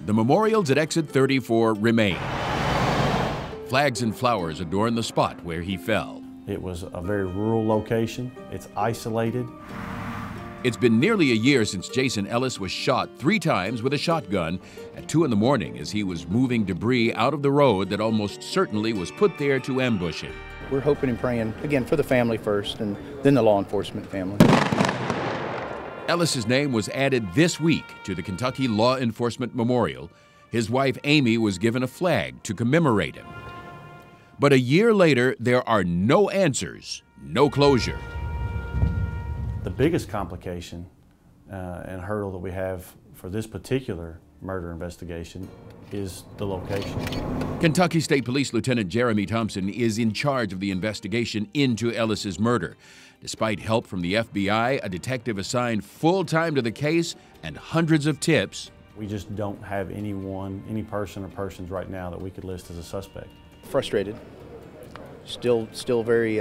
the memorials at exit 34 remain. Flags and flowers adorn the spot where he fell. It was a very rural location. It's isolated. It's been nearly a year since Jason Ellis was shot 3 times with a shotgun at 2 in the morning as he was moving debris out of the road that almost certainly was put there to ambush him. We're hoping and praying, again, for the family first and then the law enforcement family. Ellis's name was added this week to the Kentucky Law Enforcement Memorial. His wife Amy was given a flag to commemorate him. But a year later, there are no answers, no closure. The biggest complication and hurdle that we have for this particular murder investigation is the location. Kentucky State Police Lieutenant Jeremy Thompson is in charge of the investigation into Ellis's murder. Despite help from the FBI, a detective assigned full-time to the case and hundreds of tips. We just don't have any person or persons right now that we could list as a suspect. Frustrated, still very,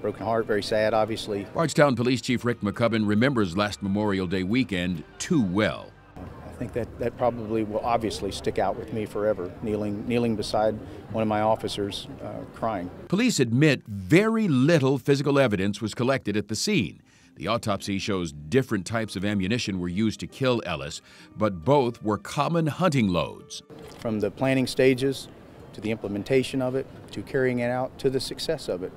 broken heart, very sad, obviously. Bardstown Police Chief Rick McCubbin remembers last Memorial Day weekend too well. I think that probably will obviously stick out with me forever, kneeling beside one of my officers, crying. Police admit very little physical evidence was collected at the scene. The autopsy shows different types of ammunition were used to kill Ellis, but both were common hunting loads. From the planning stages to the implementation of it, to carrying it out, to the success of it,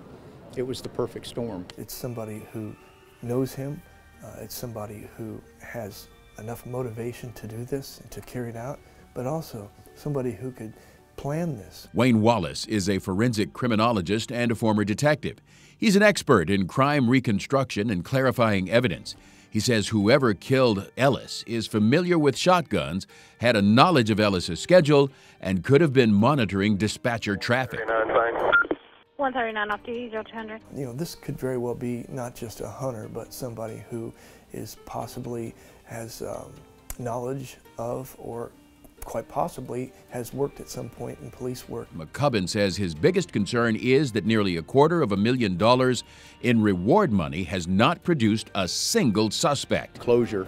it was the perfect storm. It's somebody who knows him. It's somebody who has enough motivation to do this and to carry it out, but also somebody who could plan this. Wayne Wallace is a forensic criminologist and a former detective. He's an expert in crime reconstruction and clarifying evidence. He says whoever killed Ellis is familiar with shotguns, had a knowledge of Ellis's schedule, and could have been monitoring dispatcher traffic. 139 off duty, 0200. This could very well be not just a hunter, but somebody who is possibly has knowledge of, or quite possibly has worked at some point in police work. McCubbin says his biggest concern is that nearly $250,000 in reward money has not produced a single suspect. Closure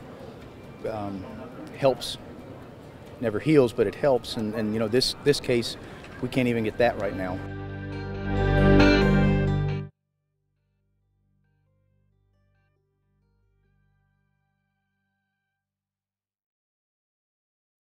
helps, never heals, but it helps, and this case, we can't even get that right now.